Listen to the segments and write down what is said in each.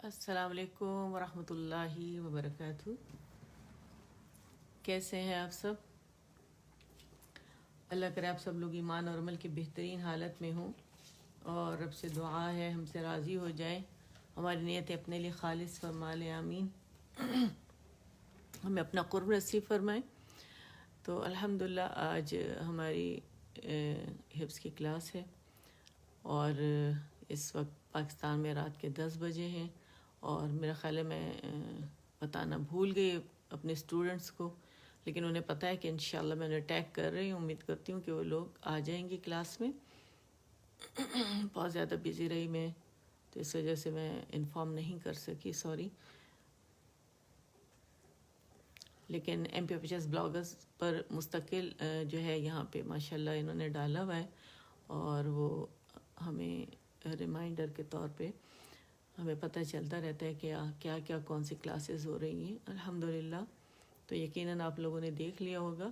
السلام علیکم ورحمۃ اللہ وبرکاتہ. کیسے ہیں آپ سب؟ اللہ کرے آپ سب لوگ ایمان اور عمل کی بہترین حالت میں ہوں، اور رب سے دعا ہے ہم سے راضی ہو جائیں، ہماری نیت اپنے لیے خالص فرما لے، آمین. ہمیں اپنا قرب نصیب فرمائیں. تو الحمدللہ آج ہماری حفظ کی کلاس ہے، اور اس وقت پاکستان میں رات کے 10 بجے ہیں، اور میرا خیال ہے میں بتانا بھول گئی اپنے اسٹوڈنٹس کو، لیکن انہیں پتہ ہے کہ انشاءاللہ میں انہیں ٹیگ کر رہی ہوں. امید کرتی ہوں کہ وہ لوگ آ جائیں گی کلاس میں. بہت زیادہ بزی رہی میں، تو اس وجہ سے میں انفارم نہیں کر سکی، سوری. لیکن M P F H S bloggers پر مستقل جو ہے یہاں پہ ماشاءاللہ انہوں نے ڈالا ہوا ہے، اور وہ ہمیں ریمائنڈر کے طور پہ ہمیں پتہ چلتا رہتا ہے کہ کیا کیا کون سی کلاسز ہو رہی ہیں الحمدللہ. تو یقیناً آپ لوگوں نے دیکھ لیا ہوگا،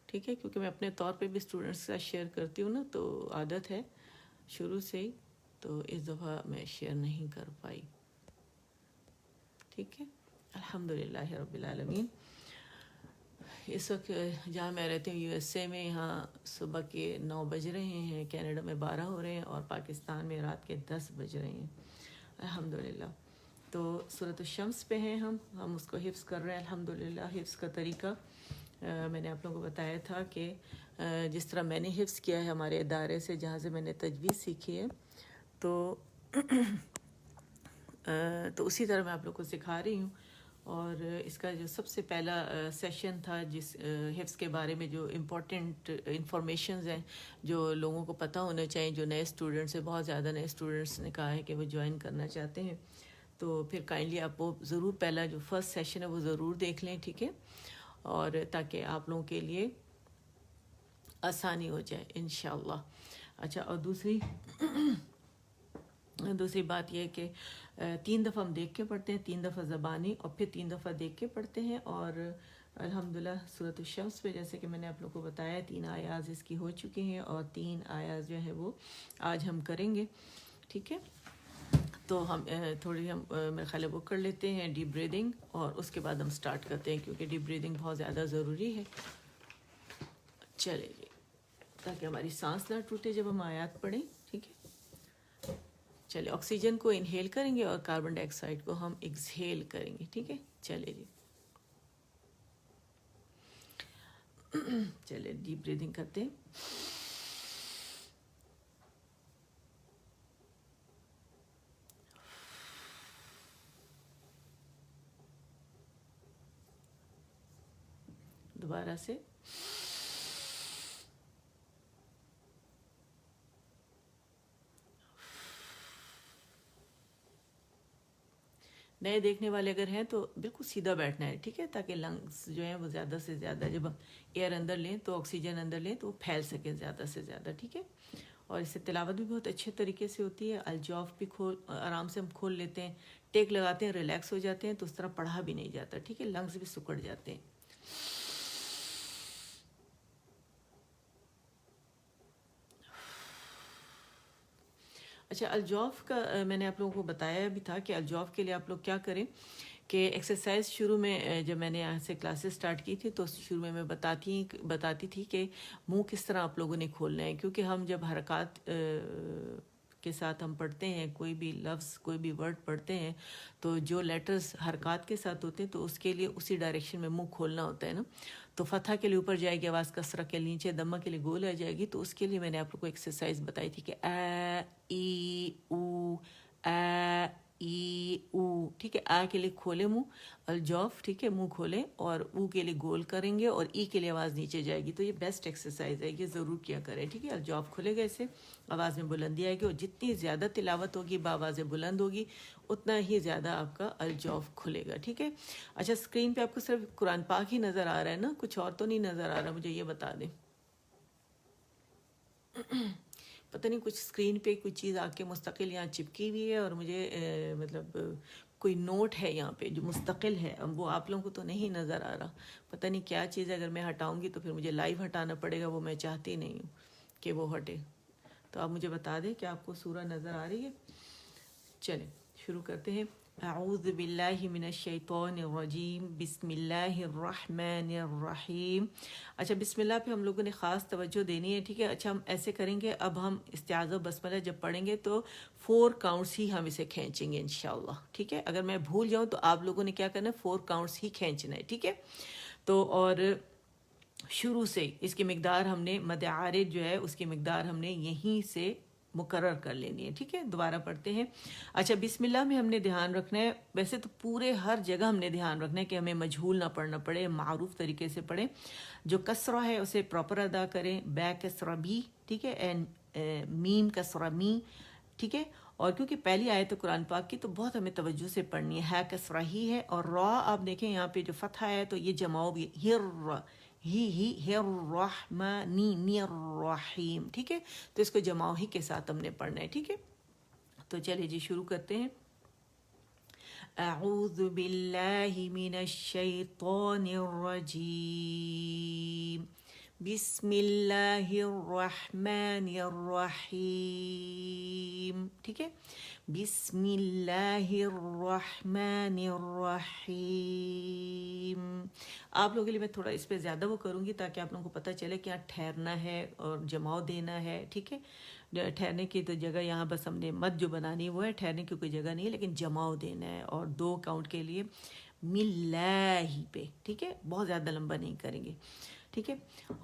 ٹھیک ہے، کیونکہ میں اپنے طور پہ بھی اسٹوڈنٹس کے ساتھ شیئر کرتی ہوں نا، تو عادت ہے شروع سے ہی، تو اس دفعہ میں شیئر نہیں کر پائی. ٹھیک ہے، الحمدللہ رب العالمین. اس وقت جہاں میں رہتی ہوں یو ایس اے میں، یہاں صبح کے 9 بج رہے ہیں، کینیڈا میں 12 ہو رہے ہیں، اور پاکستان میں رات کے 10 بج رہے ہیں الحمدللہ. تو سورۃ الشمس پہ ہیں ہم اس کو حفظ کر رہے ہیں الحمدللہ. حفظ کا طریقہ میں نے آپ لوگوں کو بتایا تھا کہ جس طرح میں نے حفظ کیا ہے ہمارے ادارے سے، جہاں سے میں نے تجوید سیکھی ہے، تو اسی طرح میں آپ لوگ کو سکھا رہی ہوں. اور اس کا جو سب سے پہلا سیشن تھا، جس حفظ کے بارے میں جو امپورٹنٹ انفارمیشنز ہیں جو لوگوں کو پتہ ہونا چاہیے، جو نئے اسٹوڈنٹس ہیں، بہت زیادہ نئے اسٹوڈنٹس نے کہا ہے کہ وہ جوائن کرنا چاہتے ہیں، تو پھر کائنڈلی آپ وہ ضرور پہلا جو فرسٹ سیشن ہے وہ ضرور دیکھ لیں، ٹھیک ہے، اور تاکہ آپ لوگوں کے لیے آسانی ہو جائے انشاءاللہ. اچھا، اور دوسری بات یہ ہے کہ 3 دفعہ ہم دیکھ کے پڑھتے ہیں، 3 دفعہ زبانی، اور پھر 3 دفعہ دیکھ کے پڑھتے ہیں. اور الحمدللہ سورۃ الشمس پہ جیسے کہ میں نے آپ لوگوں کو بتایا 3 آیات اس کی ہو چکی ہیں، اور 3 آیات جو ہے وہ آج ہم کریں گے، ٹھیک ہے. تو ہم میرے خیال ہے وہ کر لیتے ہیں ڈیپ بریدنگ، اور اس کے بعد ہم سٹارٹ کرتے ہیں، کیونکہ ڈیپ بریدنگ بہت زیادہ ضروری ہے. چلے جی، تاکہ ہماری سانس نہ ٹوٹے جب ہم آیات پڑھیں، ٹھیک ہے. چلے، آکسیجن کو انہیل کریں گے اور کاربن ڈائی آکسائڈ کو ہم ایکسہیل کریں گے، ٹھیک ہے. چلے جی، چلے ڈیپ بریدنگ کرتے ہیں. دوبارہ سے نئے دیکھنے والے اگر ہیں تو بالکل سیدھا بیٹھنا ہے، ٹھیک ہے، تاکہ لنگس جو ہیں وہ زیادہ سے زیادہ جب ہم ایئر اندر لیں تو آکسیجن اندر لیں تو وہ پھیل سکیں زیادہ سے زیادہ، ٹھیک ہے. اور اس سے تلاوت بھی بہت اچھے طریقے سے ہوتی ہے. الجوف بھی آرام سے ہم کھول لیتے ہیں، ٹیک لگاتے ہیں، ریلیکس ہو جاتے ہیں، تو اس طرح پڑھا بھی نہیں جاتا، ٹھیک ہے، لنگس بھی سکڑ جاتے ہیں. اچھا، الجوف کا میں نے آپ لوگوں کو بتایا بھی تھا کہ الجوف کے لیے آپ لوگ کیا کریں کہ ایکسرسائز شروع میں جب میں نے یہاں سے کلاسز سٹارٹ کی تھی تو شروع میں بتاتی تھی کہ منہ کس طرح آپ لوگوں نے کھولنا ہے. کیونکہ ہم جب حرکات کے ساتھ ہم پڑھتے ہیں، کوئی بھی لفظ کوئی بھی ورڈ پڑھتے ہیں، تو جو لیٹرز حرکات کے ساتھ ہوتے ہیں تو اس کے لیے اسی ڈائریکشن میں منہ کھولنا ہوتا ہے نا. تو فتح کے لیے اوپر جائے گی آواز، کسرہ کے نیچے، دمہ کے لیے گول آ جائے گی. تو اس کے لیے میں نے آپ لوگ کو ایکسرسائز بتائی تھی کہ اے ای او، اے ای او، ٹھیک ہے. آ کے لیے کھولے منہ الجوف، ٹھیک ہے، منہ کھولیں، اور او کے لیے گول کریں گے، اور ای کے لیے آواز نیچے جائے گی. تو یہ بیسٹ ایکسرسائز ہے، یہ ضرور کیا کریں، ٹھیک ہے. الجوف کھلے گا، اسے آواز میں بلندی آئے گی، اور جتنی زیادہ تلاوت ہوگی بآواز بلند ہوگی اتنا ہی زیادہ آپ کا الجوف کھلے گا، ٹھیک ہے. اچھا، اسکرین پہ آپ کو صرف قرآن پاک ہی نظر آ رہا ہے نا، کچھ اور تو نہیں نظر آ رہا؟ مجھے یہ بتا دیں. پتہ نہیں کچھ اسکرین پہ کوئی چیز آ کے مستقل یہاں چپکی ہوئی ہے، اور مجھے مطلب کوئی نوٹ ہے یہاں پہ جو مستقل ہے، وہ آپ لوگوں کو تو نہیں نظر آ رہا. پتہ نہیں کیا چیز ہے، اگر میں ہٹاؤں گی تو پھر مجھے لائیو ہٹانا پڑے گا، وہ میں چاہتی نہیں ہوں کہ وہ ہٹے. تو آپ مجھے بتا دیں کہ آپ کو سورہ نظر آ رہی ہے. چلیں شروع کرتے ہیں. اعوذ باللہ من الشیطان الرجیم بسم اللہ الرحمن الرحیم. اچھا بسم اللہ پہ ہم لوگوں نے خاص توجہ دینی ہے, ٹھیک ہے. اچھا ہم ایسے کریں گے, اب ہم استعاذہ بسملہ جب پڑھیں گے تو 4 کاؤنٹس ہی ہم اسے کھینچیں گے انشاءاللہ, ٹھیک ہے. اگر میں بھول جاؤں تو آپ لوگوں نے کیا کرنا ہے, 4 کاؤنٹس ہی کھینچنا ہے, ٹھیک ہے. تو اور شروع سے اس کی مقدار ہم نے مد عارض جو ہے اس کی مقدار ہم نے یہیں سے مقرر کر لینی ہے, ٹھیک ہے. دوبارہ پڑھتے ہیں. اچھا بسم اللہ میں ہم نے دھیان رکھنا ہے, ویسے تو پورے ہر جگہ ہم نے دھیان رکھنا ہے کہ ہمیں مجہول نہ پڑھنا پڑے, معروف طریقے سے پڑھیں. جو کسرہ ہے اسے پراپر ادا کریں, بے کسرہ بی, ٹھیک ہے, اینڈ میم کسرہ می, ٹھیک ہے. اور کیونکہ پہلی آیت ہے قرآن پاک کی تو بہت ہمیں توجہ سے پڑھنی ہے کسرہ ہی ہے. اور را آپ دیکھیں یہاں پہ جو فتحہ ہے تو یہ جماؤ بھی ہی الرحمنی نی الرحیم, ٹھیک ہے. تو اس کو جماؤ ہی کے ساتھ ہم نے پڑھنا ہے, ٹھیک ہے. تو چلیے جی شروع کرتے ہیں. اعوذ باللہ من الشیطان الرجیم بسم اللہ الرحمن الرحیم, ٹھیک ہے. بسم اللہ الرحمن الرحیم. آپ لوگوں کے لیے میں تھوڑا اس پہ زیادہ وہ کروں گی تاکہ آپ لوگوں کو پتہ چلے کہ یہاں ٹھہرنا ہے اور جماؤ دینا ہے, ٹھیک ہے. ٹھہرنے کی تو جگہ یہاں بس ہم نے مد جو بنانی وہ ہے, ٹھہرنے کی کوئی جگہ نہیں ہے, لیکن جماؤ دینا ہے. اور 2 کاؤنٹ کے لیے ملہ پہ, ٹھیک ہے, بہت زیادہ لمبا نہیں کریں گے, ٹھیک ہے.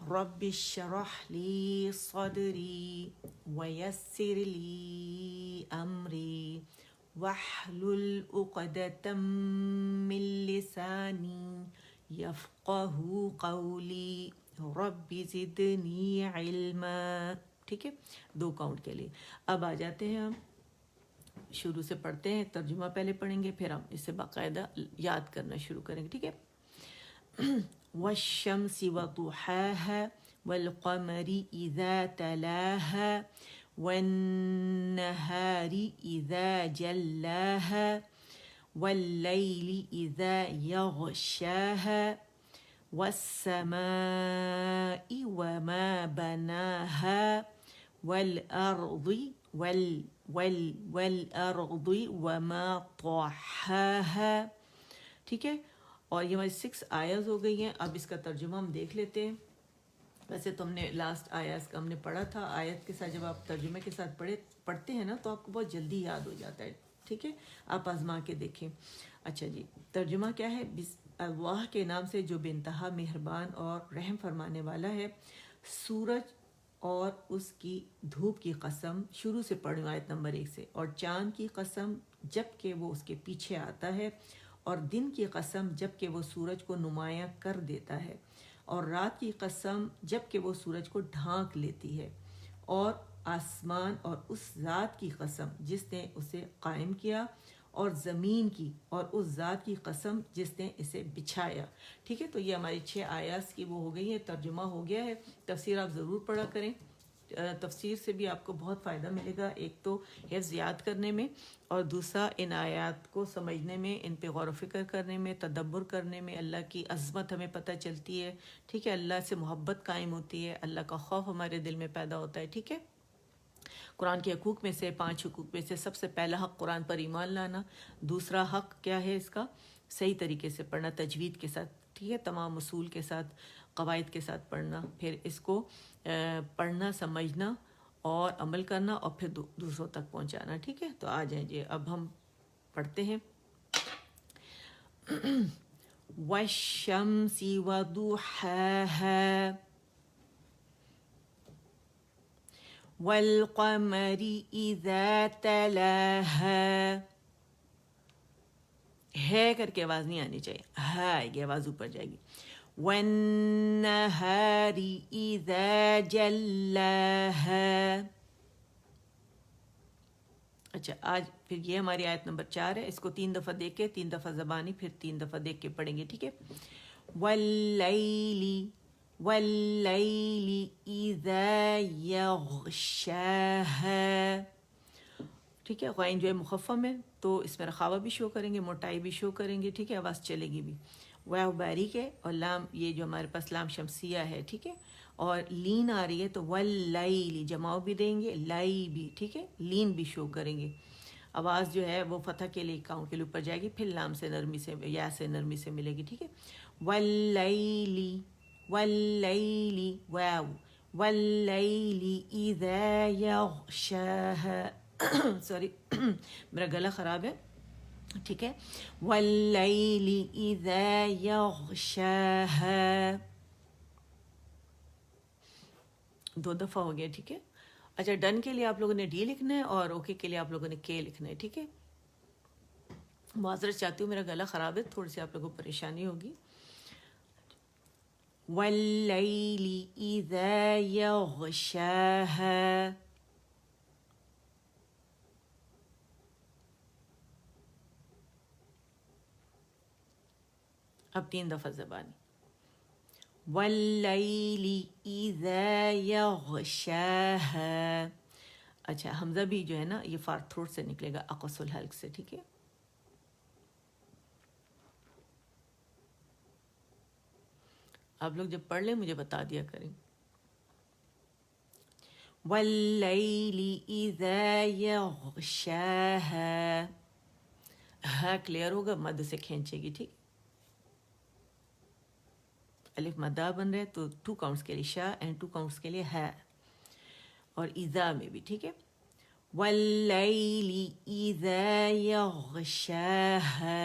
رب اشرح لی صدری ویسر لی امری واحلل عقدۃ من لسانی یفقہوا قولی رب زدنی علما, ٹھیک ہے. 2 کاؤنٹ کے لیے. اب آ جاتے ہیں ہم شروع سے پڑھتے ہیں, ترجمہ پہلے پڑھیں گے پھر ہم اسے باقاعدہ یاد کرنا شروع کریں گے, ٹھیک ہے. والشمس وضحاها والقمر اذا تلاها والنهار اذا جلاها والليل اذا يغشاها والسماء وما بناها والأرض والأرض وما طحاها, ٹھیک ہے. اور یہ ہماری 6 آیات ہو گئی ہیں. اب اس کا ترجمہ ہم دیکھ لیتے ہیں. ویسے تو ہم نے لاسٹ آیات کا ہم نے پڑھا تھا, آیت کے ساتھ جب آپ ترجمے کے ساتھ پڑھتے ہیں نا تو آپ کو بہت جلدی یاد ہو جاتا ہے, ٹھیک ہے. آپ آزما کے دیکھیں. اچھا جی ترجمہ کیا ہے. اللہ کے نام سے جو بے انتہا مہربان اور رحم فرمانے والا ہے. سورج اور اس کی دھوپ کی قسم, شروع سے پڑھوں آیت نمبر 1 سے. اور چاند کی قسم جب کہ وہ اس کے پیچھے آتا ہے, اور دن کی قسم جب کہ وہ سورج کو نمایاں کر دیتا ہے, اور رات کی قسم جب کہ وہ سورج کو ڈھانک لیتی ہے, اور آسمان اور اس ذات کی قسم جس نے اسے قائم کیا, اور زمین کی اور اس ذات کی قسم جس نے اسے بچھایا, ٹھیک ہے. تو یہ ہماری 6 آیات کی وہ ہو گئی ہے, ترجمہ ہو گیا ہے. تفسیر آپ ضرور پڑھا کریں, تفسیر سے بھی آپ کو بہت فائدہ ملے گا. ایک تو حفظ یاد کرنے میں, اور دوسرا ان آیات کو سمجھنے میں, ان پہ غور و فکر کرنے میں, تدبر کرنے میں. اللہ کی عظمت ہمیں پتہ چلتی ہے, ٹھیک ہے. اللہ سے محبت قائم ہوتی ہے, اللہ کا خوف ہمارے دل میں پیدا ہوتا ہے, ٹھیک ہے. قرآن کے حقوق میں سے 5 حقوق میں سے سب سے پہلا حق قرآن پر ایمان لانا. دوسرا حق کیا ہے اس کا, صحیح طریقے سے پڑھنا, تجوید کے ساتھ, ٹھیک ہے, تمام اصول کے ساتھ, قواعد کے ساتھ پڑھنا. پھر اس کو پڑھنا, سمجھنا اور عمل کرنا, اور پھر دوسروں تک پہنچانا, ٹھیک ہے. تو آ جائیں جی اب ہم پڑھتے ہیں. والشمس وضحاها والقمر اذا تلاها. ہے کر کے آواز نہیں آنی چاہیے, ہاں آئے گی, آواز اوپر جائے گی. والنہار اذا جلاها. اچھا آج پھر یہ ہماری آیت نمبر 4 ہے. اس کو 3 دفعہ دیکھ کے, 3 دفعہ زبانی, پھر 3 دفعہ دیکھ کے پڑھیں گے, ٹھیک ہے. واللیل اذا یغشاها, ٹھیک ہے. غین جو ہے مخفم ہے تو اس میں رخاوہ بھی شو کریں گے, موٹائی بھی شو کریں گے, ٹھیک ہے, آواز چلے گی بھی. واو باریک ہے, اور لام یہ جو ہمارے پاس لام شمسیہ ہے, ٹھیک ہے. اور لین آ رہی ہے تو واللیل جماؤ بھی دیں گے, لائی بھی, ٹھیک ہے, لین بھی شو کریں گے. آواز جو ہے وہ فتح کے لیے کاؤنٹ کے لیے اوپر جائے گی، پھر لام سے نرمی سے یا سے نرمی سے ملے گی، ٹھیک ہے. واللیلی واللیلی واو واللیلی اذا یغشاها سوری میرا گلا خراب ہے، ٹھیک ہے. واللیل اذا یغشاها 2 دفعہ ہو گیا، ٹھیک ہے. اچھا ڈن کے لیے آپ لوگوں نے ڈی لکھنا ہے اور اوکے کے لیے آپ لوگوں نے کے لکھنا ہے، ٹھیک ہے. معذرت چاہتی ہوں، میرا گلا خراب ہے، تھوڑی سی آپ لوگوں کو پریشانی ہوگی. واللیل اذا یغشاها اب 3 دفعہ زبانی. واللیل اذا یغشاها. اچھا حمزہ بھی جو ہے نا یہ فار تھروٹ سے نکلے گا، اقص الحلق سے، ٹھیک ہے. آپ لوگ جب پڑھ لیں مجھے بتا دیا کریں. واللیل اذا یغشاها، ہاں کلیئر ہوگا، مد سے کھینچے گی، ٹھیک. الف مدہ بن رہے تو 2 کاؤنٹس کے لیے شا اینڈ 2 کاؤنٹس کے لیے ہے، اور اذا میں بھی، ٹھیک ہے. واللیل اذا یغشاها.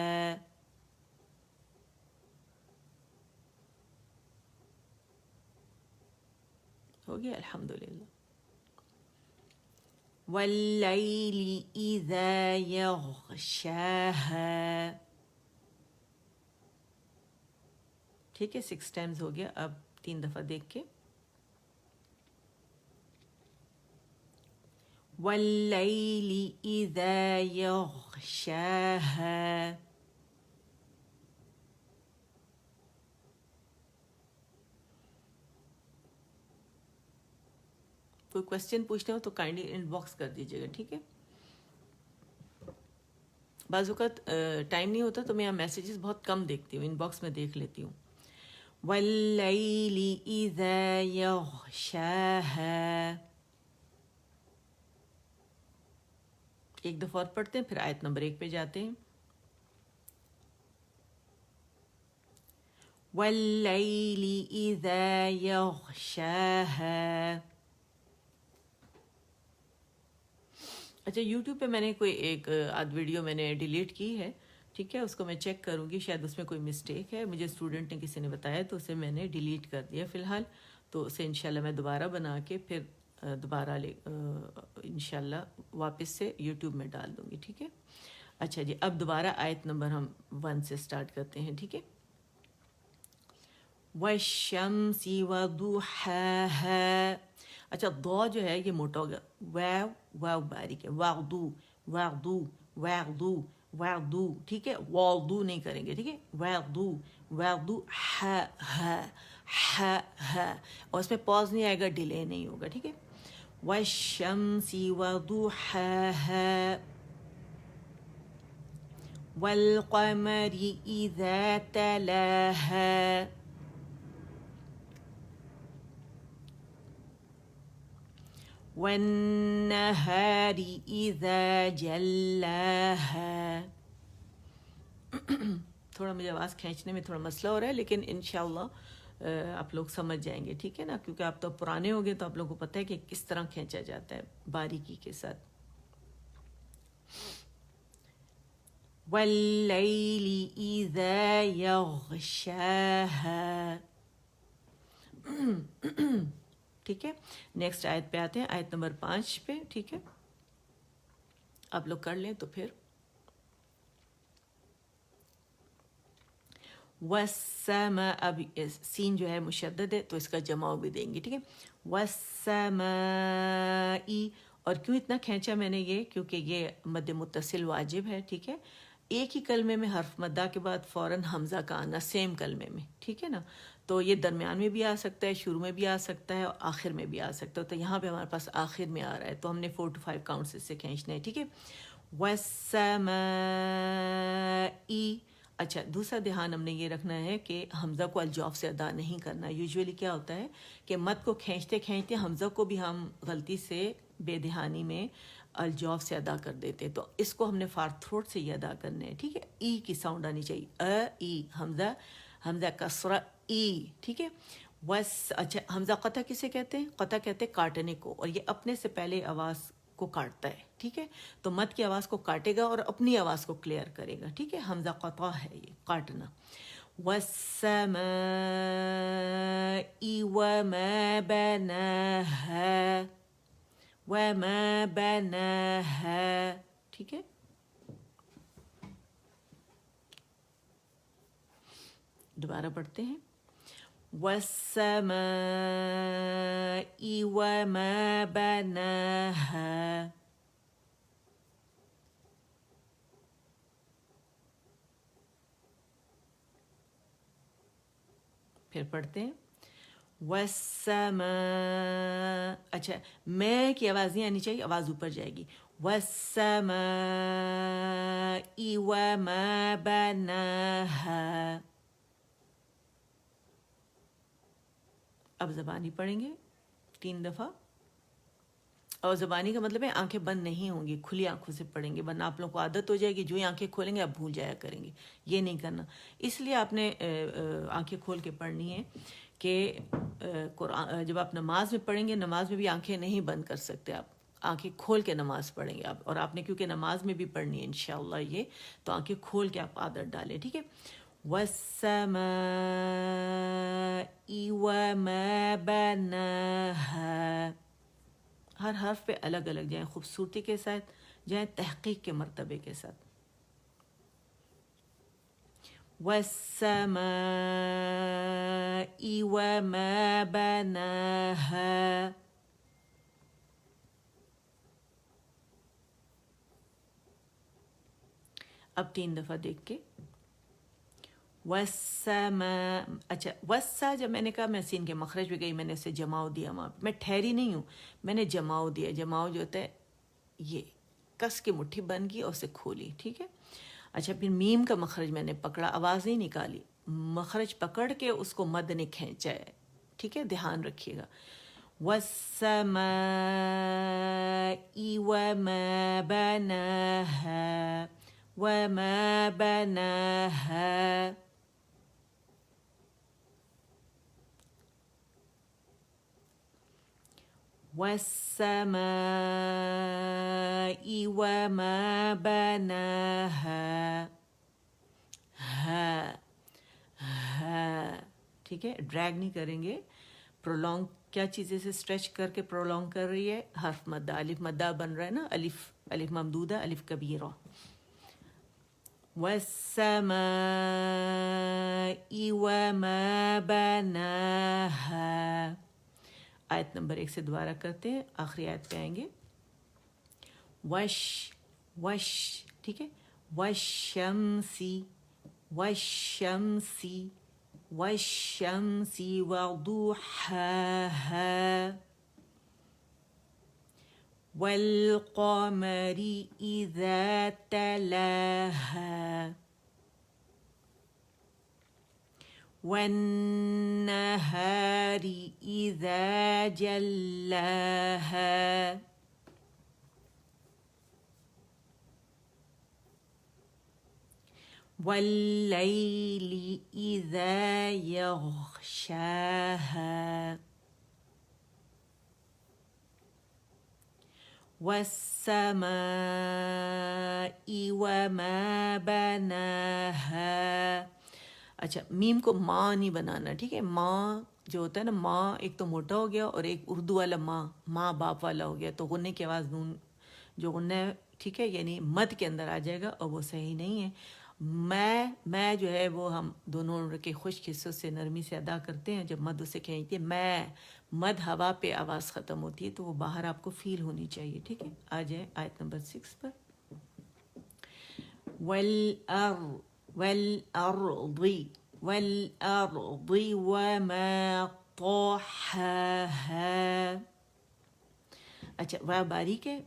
ہو گیا الحمدللہ. واللیل اذا یغشاها، ٹھیک ہے. 6 ٹائمز ہو گیا. اب 3 دفعہ دیکھ کے. واللیل اذا یغشاها. کوئی کوشچن پوچھنا ہو تو کائنڈلی ان باکس کر دیجیے گا، ٹھیک ہے. بعض اوقات ٹائم نہیں ہوتا تو میں یہاں میسیجز بہت کم دیکھتی ہوں، ان باکس میں دیکھ لیتی ہوں. واللیل اذا یغشاها. ایک دفعہ اور پڑھتے ہیں، پھر آیت نمبر 1 پہ جاتے ہیں. واللیل اذا یغشاها. اچھا یوٹیوب پہ میں نے کوئی ایک آدھ ویڈیو میں نے ڈیلیٹ کی ہے، ٹھیک ہے. اس کو میں چیک کروں گی، شاید اس میں کوئی مسٹیک ہے، مجھے اسٹوڈنٹ نے کسی نے بتایا تو اسے میں نے ڈیلیٹ کر دیا فی الحال. تو اسے انشاءاللہ میں دوبارہ بنا کے پھر دوبارہ انشاءاللہ واپس سے یوٹیوب میں ڈال دوں گی، ٹھیک ہے. اچھا جی اب دوبارہ آیت نمبر ہم 1 سے سٹارٹ کرتے ہیں، ٹھیک ہے. والشمس وضحاها. اچھا دو جو ہے یہ موٹا ہوگا، واو واو باریک ہے، واغدو واغدو واغدو واغدو، ٹھیک ہے. واغدو نہیں کریں گے، ٹھیک ہے. واغدو واغدو ہا ہا ہا ہا، اور اس میں پاز نہیں آئے گا، ڈیلے نہیں ہوگا، ٹھیک ہے. والشمس وضحاها والقمر اذا تلاها والنهار اذا جلاها. تھوڑا مجھے آواز کھینچنے میں تھوڑا مسئلہ ہو رہا ہے، لیکن انشاءاللہ آپ لوگ سمجھ جائیں گے، ٹھیک ہے نا. کیونکہ آپ تو پرانے ہو گئے تو آپ لوگوں کو پتہ ہے کہ کس طرح کھینچا جاتا ہے باریکی کے ساتھ. واللیل اذا یغشاها. ٹھیک ہے. نیکسٹ آیت پہ آتے ہیں، آیت نمبر 5 پہ، ٹھیک ہے. آپ لوگ کر لیں تو پھر. والسماء، اب سین جو ہے مشدد ہے تو اس کا جمع بھی دیں گے، ٹھیک ہے. والسماء. اور کیوں اتنا کھینچا میں نے یہ، کیونکہ یہ مد متصل واجب ہے، ٹھیک ہے. ایک ہی کلمے میں حرف مدہ کے بعد فوراً حمزہ کا آنا، سیم کلمے میں، ٹھیک ہے نا. تو یہ درمیان میں بھی آ سکتا ہے، شروع میں بھی آ سکتا ہے، اور آخر میں بھی آ سکتا ہے. تو یہاں پہ ہمارے پاس آخر میں آ رہا ہے تو ہم نے 4 to 5 کاؤنٹس اس سے کھینچنے ہیں، ٹھیک ہے. والسماء. اچھا دوسرا دھیان ہم نے یہ رکھنا ہے کہ حمزہ کو الجوف سے ادا نہیں کرنا. یوزولی کیا ہوتا ہے کہ مد کو کھینچتے کھینچتے حمزہ کو بھی ہم غلطی سے بے دہانی میں الجوف سے ادا کر دیتے ہیں. تو اس کو ہم نے فار تھروٹ سے یہ ادا کرنے ہیں. ٹھیک ہے, ای کی ساؤنڈ آنی چاہیے, ای, حمزہ کسرہ ای. ٹھیک ہے. اچھا, حمزہ قطع کسے کہتے ہیں؟ قطع کہتے ہیں کاٹنے کو, اور یہ اپنے سے پہلے آواز کو کاٹتا ہے. ٹھیک ہے, تو مد کی آواز کو کاٹے گا اور اپنی آواز کو کلیئر کرے گا. ٹھیک ہے, حمزہ قطع ہے یہ کاٹنا. والسماء وما بناها, وما بناها. ٹھیک ہے, دوبارہ پڑھتے ہیں. والسماء وما بناها. پھر پڑھتے ہیں والسماء. اچھا, میں کی آواز نہیں آنی چاہیے, آواز اوپر جائے گی. والسماء وما بناها. اب زبانی پڑھیں گے 3 دفعہ, اور زبانی کا مطلب ہے آنکھیں بند نہیں ہوں گی, کھلی آنکھوں سے پڑھیں گے, ورنہ آپ لوگوں کو عادت ہو جائے گی, جو ہی آنکھیں کھولیں گے آپ بھول جایا کریں گے. یہ نہیں کرنا, اس لیے آپ نے آنکھیں کھول کے پڑھنی ہے کہ قرآن جب آپ نماز میں پڑھیں گے, نماز میں بھی آنکھیں نہیں بند کر سکتے آپ, آنکھیں کھول کے نماز پڑھیں گے آپ. اور آپ نے کیونکہ نماز میں بھی پڑھنی ہے انشاءاللہ یہ, تو آنکھیں کھول کے آپ عادت ڈالیں. ٹھیک ہے. والسماء وما بناها. ہر حرف پہ الگ الگ جائیں, خوبصورتی کے ساتھ جائیں, تحقیق کے مرتبے کے ساتھ. والسماء وما بناها. اب 3 دفعہ دیکھ کے. والسماء. اچھا, وسا جب میں نے کہا میں سین کے مخرج پہ گئی, میں نے اسے جماؤ دیا, وہاں میں ٹھہری نہیں ہوں, میں نے جماؤ دیا. جماؤ جو ہوتا ہے یہ کس کے مٹھی بن گئی اور اسے کھولی. ٹھیک ہے. اچھا, پھر میم کا مخرج میں نے پکڑا, آواز نہیں نکالی, مخرج پکڑ کے اس کو مد نے کھینچا ہے. ٹھیک ہے, دھیان رکھیے گا. والسماء وما بناها, وما بناها. والسماء وما بناها. ہا ہا. ٹھیک ہے, ڈریگ نہیں کریں گے. پرولونگ کیا چیزیں سے اسٹریچ کر کے پرولونگ کر رہی ہے؟ حرف مدہ, الف مدہ بن رہا ہے نا, الف ممدودہ, الف کبیرہ. والسماء وما بناها. آیت نمبر 1 سے دوبارہ کرتے ہیں, آخری آیت پہ آئیں گے. وش وش. ٹھیک ہے. والشمسی والشمسی والشمسی وضحاها. والقمر إذا تلاها. والنهار إذا جلاها. والليل إذا يغشاها. والسماء وما بناها. اچھا, میم کو ماں نہیں بنانا. ٹھیک ہے, ماں جو ہوتا ہے نا, ماں ایک تو موٹا ہو گیا, اور ایک اردو والا ماں, ماں باپ والا ہو گیا, تو غنے کی آواز نون جو غنہ ہے, ٹھیک ہے, یعنی مد کے اندر آ جائے گا, اور وہ صحیح نہیں ہے. میں جو ہے وہ ہم دونوں کے خشک حصوں سے نرمی سے ادا کرتے ہیں. جب مد اسے کھینچتے ہیں, میں مد ہوا پہ آواز ختم ہوتی ہے, تو وہ باہر آپ کو فیل ہونی چاہیے. ٹھیک ہے, آ جائیں آیت نمبر 6 پر. والأرض وما طحاها. اچھا, وہ باریک ہے.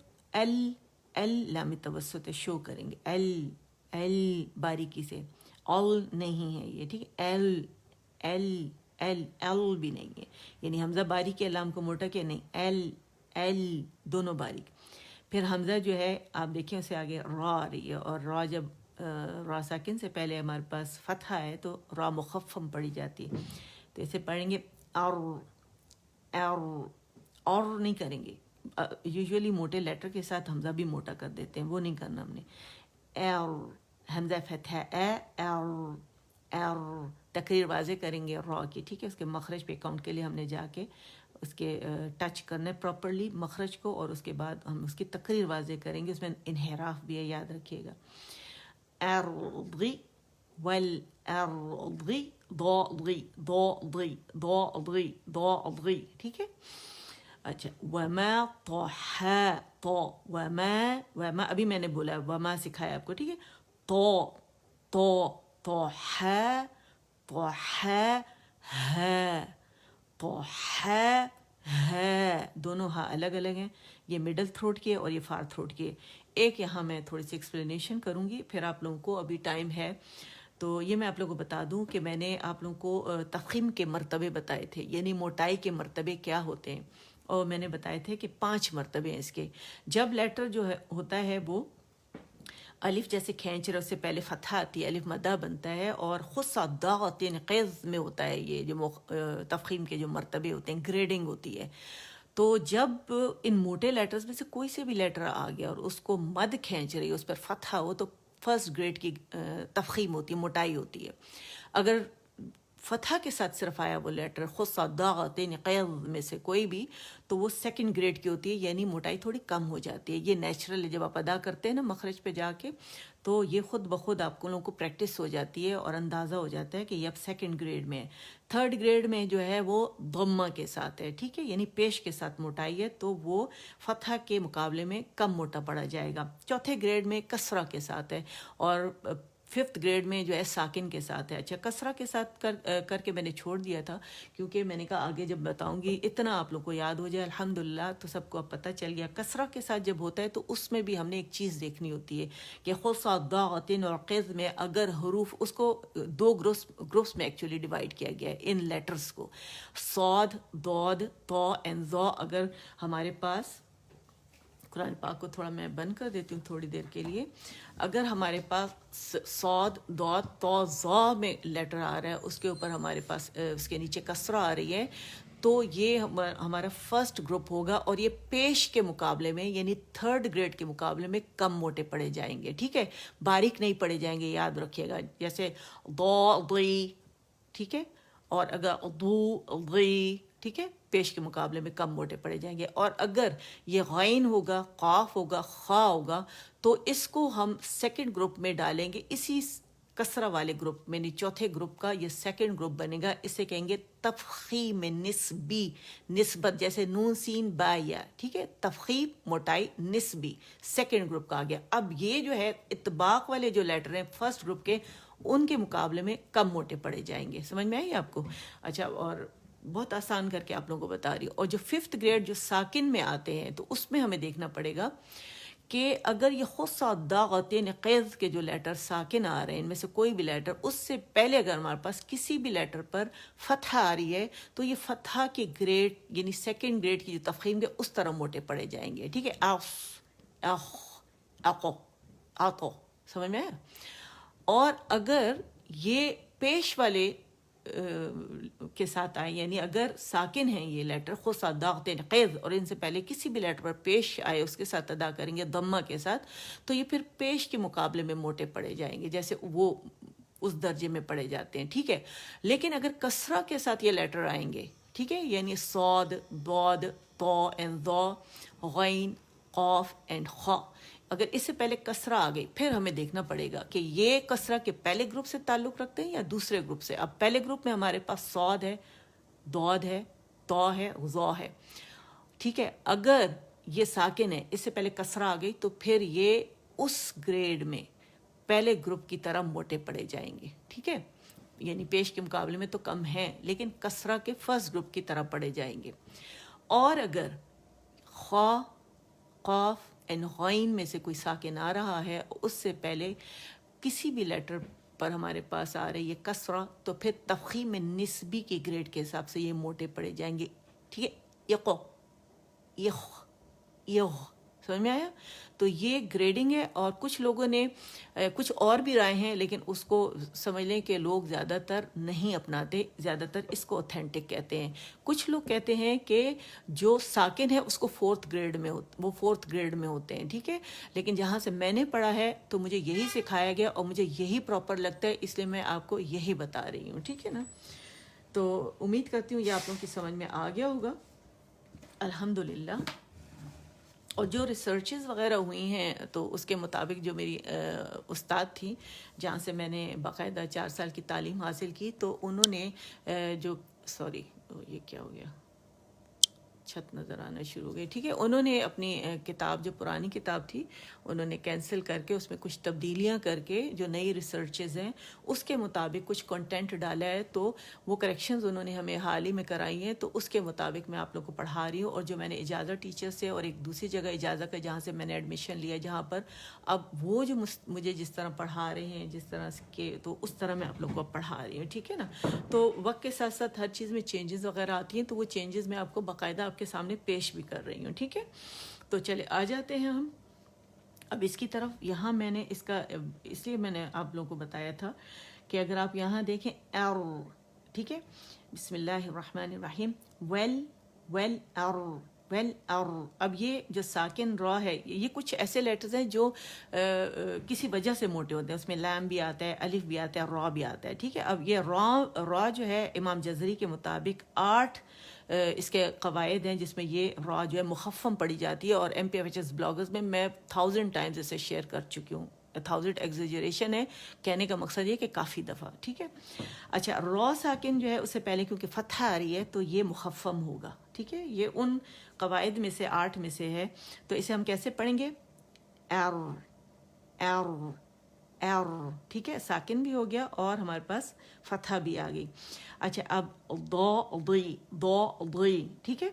ال لام توسط شو کریں گے, ال باریکی سے. اول نہیں ہے یہ. ٹھیک ہے, ال بھی نہیں ہے, یعنی حمزہ باریک ہے, لام کو موٹا کیا نہیں, ال دونوں باریک. پھر حمزہ جو ہے آپ دیکھیں اسے آگے را آ رہی ہے، اور را جب را ساکن سے پہلے ہمارے پاس فتحہ ہے تو را مخفم پڑھی جاتی ہے. تو اسے پڑھیں گے اور نہیں کریں گے. یوزولی موٹے لیٹر کے ساتھ حمزہ بھی موٹا کر دیتے ہیں، وہ نہیں کرنا ہم نے. حمزہ فتحہ تقریر واضح کریں گے را کی، ٹھیک ہے. اس کے مخرج پہ کاؤنٹ کے لیے ہم نے جا کے اس کے ٹچ کرنا ہے پراپرلی مخرج کو، اور اس کے بعد ہم اس کی تقریر واضح کریں گے. اس میں انحراف بھی ہے، یاد رکھیے گا. ارضی والارضی ضی، ٹھیک ہے. اچھا وما طحا وما ابھی میں نے بولا وما سکھایا آپ کو، ٹھیک ہے. طحا دونوں ہاں الگ الگ ہیں. یہ مڈل تھروٹ کے اور یہ فار تھروٹ کے. ایک یہاں میں تھوڑی سی ایکسپلینیشن کروں گی، پھر آپ لوگوں کو ابھی ٹائم ہے تو یہ میں آپ لوگوں کو بتا دوں کہ میں نے آپ لوگوں کو تفخیم کے مرتبے بتائے تھے، یعنی موٹائی کے مرتبے کیا ہوتے ہیں، اور میں نے بتائے تھے کہ 5 مرتبے ہیں اس کے. جب لیٹر جو ہے ہوتا ہے وہ الف جیسے کھینچ رہے، اس سے پہلے فتحہ آتی ہے، الف مدہ بنتا ہے، اور خود صادہ تین قیز میں ہوتا ہے. یہ جو تفخیم کے جو مرتبے ہوتے ہیں، گریڈنگ ہوتی ہے. تو جب ان موٹے لیٹرز میں سے کوئی سے بھی لیٹر آ گیا اور اس کو مد کھینچ رہی ہے، اس پر فتحہ ہو، تو فرسٹ گریڈ کی تفخیم ہوتی ہے، موٹائی ہوتی ہے. اگر فتحہ کے ساتھ صرف آیا وہ لیٹر خود صادقین قیض میں سے کوئی بھی، تو وہ سیکنڈ گریڈ کی ہوتی ہے، یعنی موٹائی تھوڑی کم ہو جاتی ہے. یہ نیچرل ہے، جب آپ ادا کرتے ہیں نا مخرج پہ جا کے، تو یہ خود بخود آپ کو لوگوں کو پریکٹس ہو جاتی ہے اور اندازہ ہو جاتا ہے کہ یہ اب سیکنڈ گریڈ میں ہے. تھرڈ گریڈ میں جو ہے وہ ضمہ کے ساتھ ہے، ٹھیک ہے، یعنی پیش کے ساتھ موٹائی ہے، تو وہ فتحہ کے مقابلے میں کم موٹا پڑا جائے گا. چوتھے گریڈ میں کسرہ کے ساتھ ہے، اور 5th گریڈ میں جو ہے ساکن کے ساتھ ہے. اچھا کسرہ کے ساتھ کر کے میں نے چھوڑ دیا تھا، کیونکہ میں نے کہا آگے جب بتاؤں گی اتنا آپ لوگ کو یاد ہو جائے. الحمدللہ تو سب کو اب پتہ چل گیا. کسرہ کے ساتھ جب ہوتا ہے تو اس میں بھی ہم نے ایک چیز دیکھنی ہوتی ہے کہ خود صادقین اور قیض میں اگر حروف، اس کو 2 گروپس میں ایکچولی ڈیوائڈ کیا گیا ہے ان لیٹرز کو. صاد، ضاد، طا اینڈ ظا. اگر ہمارے پاس قرآن پاک کو تھوڑا میں بند کر دیتی ہوں تھوڑی دیر کے لیے. اگر ہمارے پاس صاد، ضاد، طا، ظا میں لیٹر آ رہا ہے، اس کے اوپر ہمارے پاس اس کے نیچے کسرہ آ رہی ہے، تو یہ ہمارا فرسٹ گروپ ہوگا، اور یہ پیش کے مقابلے میں یعنی تھرڈ گریڈ کے مقابلے میں کم موٹے پڑے جائیں گے. ٹھیک ہے، باریک نہیں پڑے جائیں گے، یاد رکھیے گا. جیسے ضا، ضی، ٹھیک ہے، اور اگر ضو، ضی، ٹھیک ہے، پیش کے مقابلے میں کم موٹے پڑے جائیں گے. اور اگر یہ غین ہوگا، قاف ہوگا، خا ہوگا، تو اس کو ہم سیکنڈ گروپ میں ڈالیں گے، اسی کسرہ والے گروپ میں، چوتھے گروپ کا یہ سیکنڈ گروپ بنے گا. اسے کہیں گے تفخیم نسبی. نسبت جیسے نون سین با یا، ٹھیک ہے، تفخیم موٹائی نسبی سیکنڈ گروپ کا آ گیا. اب یہ جو ہے اطباق والے جو لیٹر ہیں فرسٹ گروپ کے، ان کے مقابلے میں کم موٹے پڑے جائیں گے. سمجھ میں آئی آپ کو؟ اچھا، اور بہت آسان کر کے آپ لوگوں کو بتا رہی ہوں. اور جو 5th گریڈ جو ساکن میں آتے ہیں، تو اس میں ہمیں دیکھنا پڑے گا کہ اگر یہ خود صادقین قیض کے جو لیٹر ساکن آ رہے ہیں، ان میں سے کوئی بھی لیٹر، اس سے پہلے اگر ہمارے پاس کسی بھی لیٹر پر فتحہ آ رہی ہے، تو یہ فتحہ کے گریڈ یعنی سیکنڈ گریڈ کی جو تفخیم ہے اس طرح موٹے پڑے جائیں گے. ٹھیک ہے، اخ، اخ، اقو، آتو. سمجھ میں آیا؟ اور اگر یہ پیش والے کے ساتھ آئے، یعنی اگر ساکن ہیں یہ لیٹر خود صادقین قیض، اور ان سے پہلے کسی بھی لیٹر پر پیش آئے اس کے ساتھ ادا کریں گے ضمہ کے ساتھ، تو یہ پھر پیش کے مقابلے میں موٹے پڑے جائیں گے، جیسے وہ اس درجے میں پڑے جاتے ہیں. ٹھیک ہے، لیکن اگر کسرہ کے ساتھ یہ لیٹر آئیں گے، ٹھیک ہے، یعنی صاد، ضاد، طا اینڈ ظا، غین، قاف اینڈ خا، اگر اس سے پہلے کسرہ آ گئی، پھر ہمیں دیکھنا پڑے گا کہ یہ کسرہ کے پہلے گروپ سے تعلق رکھتے ہیں یا دوسرے گروپ سے. اب پہلے گروپ میں ہمارے پاس صاد ہے، ضاد ہے، طا ہے، ظا ہے. ٹھیک ہے، اگر یہ ساکن ہے، اس سے پہلے کسرہ آ گئی، تو پھر یہ اس گریڈ میں پہلے گروپ کی طرح موٹے پڑے جائیں گے. ٹھیک ہے، یعنی پیش کے مقابلے میں تو کم ہیں، لیکن کسرہ کے فرسٹ گروپ کی طرح پڑے جائیں گے. اور اگر خا، قاف اینڈ غین میں سے کوئی ساکن آ رہا ہے، اس سے پہلے کسی بھی لیٹر پر ہمارے پاس آ رہی ہے کسرہ، تو پھر تفخیم نسبی کے گریڈ کے حساب سے یہ موٹے پڑے جائیں گے. ٹھیک ہے، یقو، یخ، یغ. سمجھ میں آیا؟ تو یہ گریڈنگ ہے، اور کچھ لوگوں نے کچھ اور بھی رائے ہیں، لیکن اس کو سمجھ لیں کہ لوگ زیادہ تر نہیں اپناتے، زیادہ تر اس کو اوتھینٹک کہتے ہیں۔ کچھ لوگ کہتے ہیں کہ جو ساکن ہے اس کو فورتھ گریڈ میں وہ فورتھ گریڈ میں ہوتے ہیں، ٹھیک ہے، لیکن جہاں سے میں نے پڑھا ہے تو مجھے یہی سکھایا گیا اور مجھے یہی پراپر لگتا ہے، اس لیے میں آپ کو یہی بتا رہی ہوں، ٹھیک ہے نا؟ تو امید کرتی ہوں یہ آپ لوگوں کی سمجھ میں آ گیا ہوگا الحمدللہ۔ اور جو ریسرچز وغیرہ ہوئی ہیں تو اس کے مطابق جو میری استاد تھی جہاں سے میں نے باقاعدہ 4 سال کی تعلیم حاصل کی، تو انہوں نے جو سوری یہ کیا ہو گیا، چھت نظر آنا شروع ہو گئی، ٹھیک ہے، انہوں نے اپنی کتاب جو پرانی کتاب تھی انہوں نے کینسل کر کے اس میں کچھ تبدیلیاں کر کے جو نئی ریسرچز ہیں اس کے مطابق کچھ کنٹینٹ ڈالا ہے، تو وہ کریکشنز انہوں نے ہمیں حال ہی میں کرائی ہیں، تو اس کے مطابق میں آپ لوگوں کو پڑھا رہی ہوں۔ اور جو میں نے اجازت ٹیچر سے اور ایک دوسری جگہ اجازت کا جہاں سے میں نے ایڈمیشن لیا، جہاں پر اب وہ جو مجھے جس طرح پڑھا رہے ہیں جس طرح کے، تو اس طرح میں آپ لوگوں کو پڑھا رہی ہوں، ٹھیک ہے نا؟ تو وقت کے ساتھ ساتھ ہر چیز میں چینجز وغیرہ آتی ہیں، تو وہ چینجز میں آپ کو باقاعدہ آپ کے سامنے پیش بھی کر رہی ہوں، ٹھیک ہے؟ تو چلے آ جاتے ہیں ہم اب اس کی طرف۔ یہاں میں نے اس کا اس لیے میں نے آپ لوگوں کو بتایا تھا کہ اگر آپ یہاں دیکھیں ار، ٹھیک ہے، بسم اللہ الرحمن الرحیم، ویل ویل ار ویل ار۔ اب یہ جو ساکن را ہے، یہ کچھ ایسے لیٹرز ہیں جو کسی وجہ سے موٹے ہوتے ہیں، اس میں لام بھی آتا ہے، الف بھی آتا ہے، را بھی آتا ہے، ٹھیک ہے۔ اب یہ را جو ہے امام جزری کے مطابق 8 اس کے قواعد ہیں جس میں یہ را جو ہے مخفم پڑھی جاتی ہے، اور M P F H S bloggers میں 1000 ٹائمز اسے شیئر کر چکی ہوں۔ 1000 ایگزیجریشن ہے، کہنے کا مقصد یہ کہ کافی دفعہ، ٹھیک ہے۔ اچھا، را ساکن جو ہے اس سے پہلے کیونکہ فتحہ آ رہی ہے تو یہ مخفم ہوگا، ٹھیک ہے، یہ ان قواعد میں سے 8 میں سے ہے، تو اسے ہم کیسے پڑھیں گے؟ ار ار ار، ٹھیک ہے، ساکن بھی ہو گیا اور ہمارے پاس فتحہ بھی آ گئی۔ اچھا، اب ضی، ٹھیک ہے۔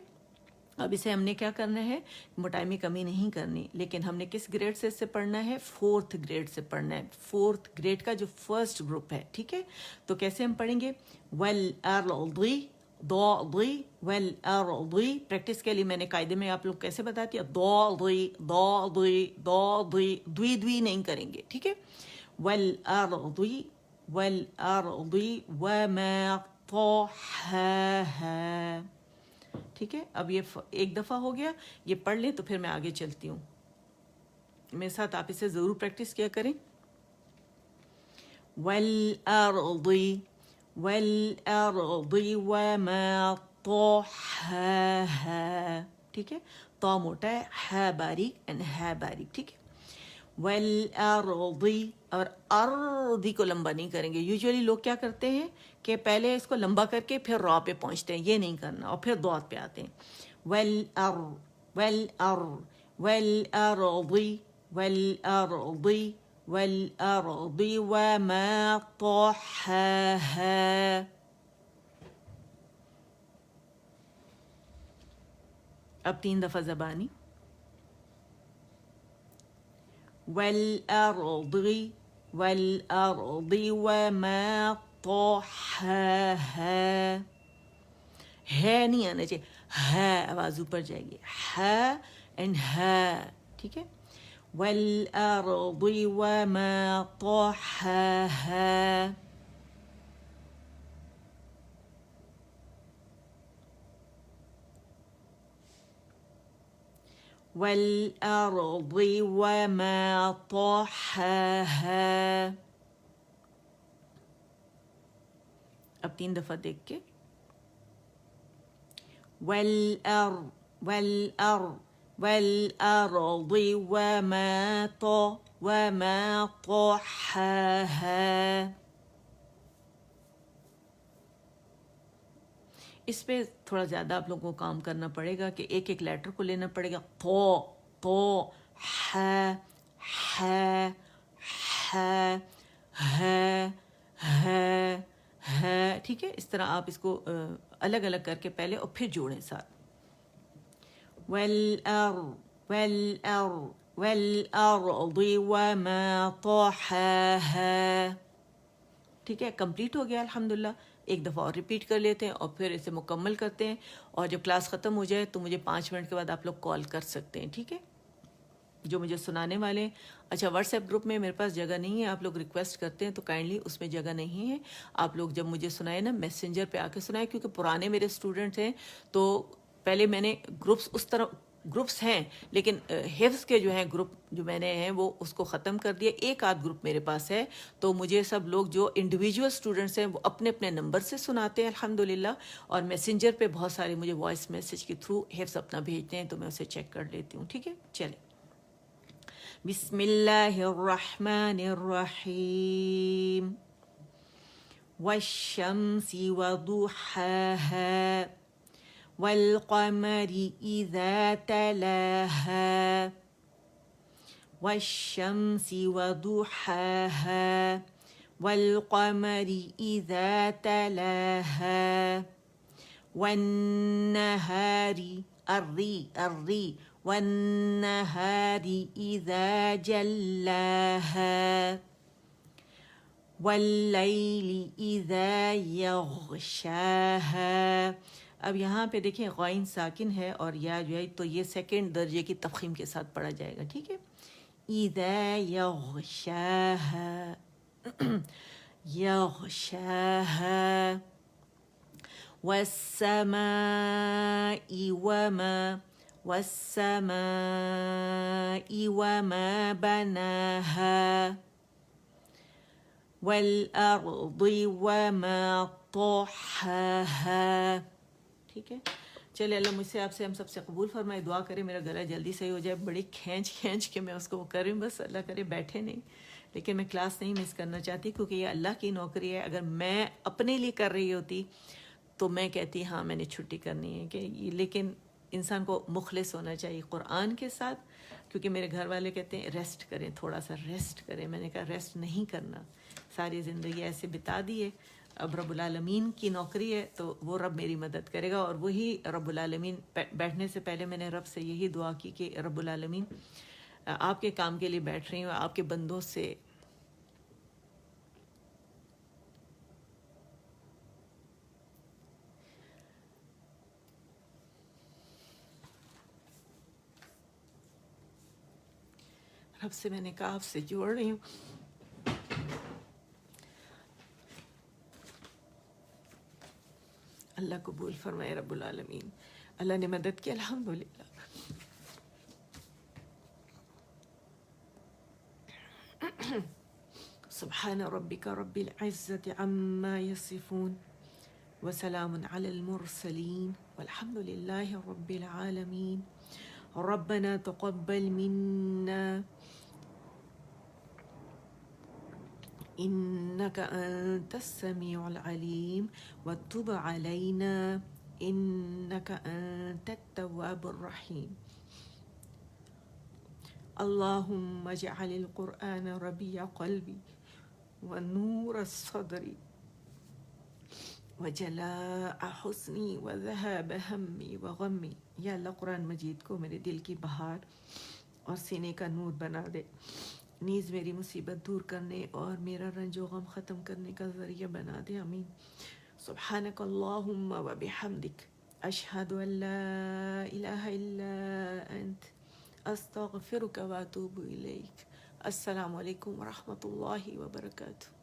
اب اسے ہم نے کیا کرنا ہے؟ موٹائی میں کمی نہیں کرنی، لیکن ہم نے کس گریڈ سے اسے پڑھنا ہے؟ 4تھ گریڈ سے پڑھنا ہے، 4تھ گریڈ کا جو فرسٹ گروپ ہے، ٹھیک ہے۔ تو کیسے ہم پڑھیں گے؟ والارضی ضی والارضی۔ پریکٹس کے لیے میں نے قاعدے میں آپ لوگ کیسے بتاتی ہے؟ ضی دوی نہیں کریں گے، ٹھیک ہے۔ والارضی وما طحاها، ٹھیک ہے۔ اب یہ ایک دفعہ ہو گیا، یہ پڑھ لیں تو پھر میں آگے چلتی ہوں، میرے ساتھ آپ اسے ضرور پریکٹس کیا کریں۔ والارضی وما طحاها، ٹھیک ہے، طا موٹا ہے، ہا باریک اینڈ ہا باریک، ٹھیک ہے۔ والارضی، اور ارضی کو لمبا نہیں کریں گے۔ یوزولی لوگ کیا کرتے ہیں کہ پہلے اس کو لمبا کر کے پھر را پہ پہنچتے ہیں، یہ نہیں کرنا، اور پھر ضاد پہ آتے ہیں۔ والارضی وما طحاها۔ اب 3 دفعہ زبانی، والارضی وما طحاها، ہے نہیں آنا چاہیے، ہے آواز اوپر جائے گی، ہے اینڈ ہے، ٹھیک ہے۔ والارضی وما طحاها، والارضی وما طحاها۔ اب 3 دفعہ دیکھ کے، والارض وما طحاها۔ اس پہ تھوڑا زیادہ آپ لوگوں کو کام کرنا پڑے گا کہ ایک ایک لیٹر کو لینا پڑے گا، ٹھیک ہے۔ اس طرح آپ اس کو الگ الگ کر کے پہلے اور پھر جوڑیں ساتھ۔ والارض وما طحاها، ٹھیک ہے، کمپلیٹ ہو گیا الحمدللہ۔ ایک دفعہ اور ریپیٹ کر لیتے ہیں اور پھر اسے مکمل کرتے ہیں، اور جب کلاس ختم ہو جائے تو مجھے 5 منٹ کے بعد آپ لوگ کال کر سکتے ہیں، ٹھیک ہے۔ جو مجھے سنانے والے ہیں. اچھا واٹس ایپ گروپ میں میرے پاس جگہ نہیں ہے, آپ لوگ ریکویسٹ کرتے ہیں تو کائنڈلی اس میں جگہ نہیں ہے. آپ لوگ جب مجھے سنائے نا میسنجر پہ آ کے سنائے, کیونکہ پرانے میرے اسٹوڈنٹ ہیں تو پہلے میں نے گروپس اس طرح گروپس ہیں, لیکن حفظ کے جو ہیں گروپ جو میں نے ہیں وہ اس کو ختم کر دیا. ایک آدھ گروپ میرے پاس ہے, تو مجھے سب لوگ جو انڈیویجول اسٹوڈنٹس ہیں وہ اپنے اپنے نمبر سے سناتے ہیں الحمدللہ, اور میسنجر پہ بہت سارے مجھے وائس میسج کے تھرو حفظ اپنا بھیجتے ہیں, تو میں اسے چیک کر لیتی ہوں. ٹھیک ہے, چلیں. بسم اللہ الرحمن الرحیم. والشمس وضحاها والقمر إذا تلاها والشمس وضحاها والقمر إذا تلاها والنهار والنهار إذا جلاها واللیل اذا یغشاها. اب یہاں پہ دیکھیں غائن ساکن ہے اور یا جو ہے تو یہ سیکنڈ درجے کی تفخیم کے ساتھ پڑھا جائے گا. ٹھیک ہے, اذا یغشاها یغشاها والسماء وما بناها والارض وما طحاها. ٹھیک ہے, چلے اللہ مجھ سے آپ سے ہم سب سے قبول فرمائے. دعا کرے میرا گلا جلدی صحیح ہو جائے. بڑی کھینچ کے میں اس کو کروں, بس اللہ کرے بیٹھے نہیں, لیکن میں کلاس نہیں مس کرنا چاہتی کیونکہ یہ اللہ کی نوکری ہے. اگر میں اپنے لیے کر رہی ہوتی تو میں کہتی ہاں میں نے چھٹی کرنی ہے, کہ لیکن انسان کو مخلص ہونا چاہیے قرآن کے ساتھ, کیونکہ میرے گھر والے کہتے ہیں ریسٹ کریں, تھوڑا سا ریسٹ کریں. میں نے کہا ریسٹ نہیں کرنا, ساری زندگی ایسے بتا دی ہے. اب رب العالمین کی نوکری ہے تو وہ رب میری مدد کرے گا, اور وہی رب العالمین. بیٹھنے سے پہلے میں نے رب سے یہی دعا کی کہ رب العالمین آپ کے کام کے لیے بیٹھ رہی ہوں, آپ کے بندوں سے میں نے کہا آپ سے جوڑ رہی ہوں. اللہ قبول فرمائے رب العالمین. اللہ نے مدد کی الحمدللہ. سبحان ربک رب العزة عما يصفون وسلام على المرسلين والحمد لله رب العالمين. ربنا تقبل منا إنك أنت السميع العليم وتب علينا إنك أنت التواب الرحيم. اللهم اجعل القرآن ربيع قلبي ونور صدري وجلاء حزني وذهاب همي وغمي. یا اللہ قرآن مجید کو میرے دل کی بہار اور سینے کا نور بنا دے, نیز میری مصیبت دور کرنے اور میرا رنج و غم ختم کرنے کا ذریعہ بنا دے. آمین. سبحانک اللہم و بحمدک اشہد ان لا الہ الا انت استغفرک و اتوب الیک. السلام علیکم ورحمۃ اللہ وبرکاتہ.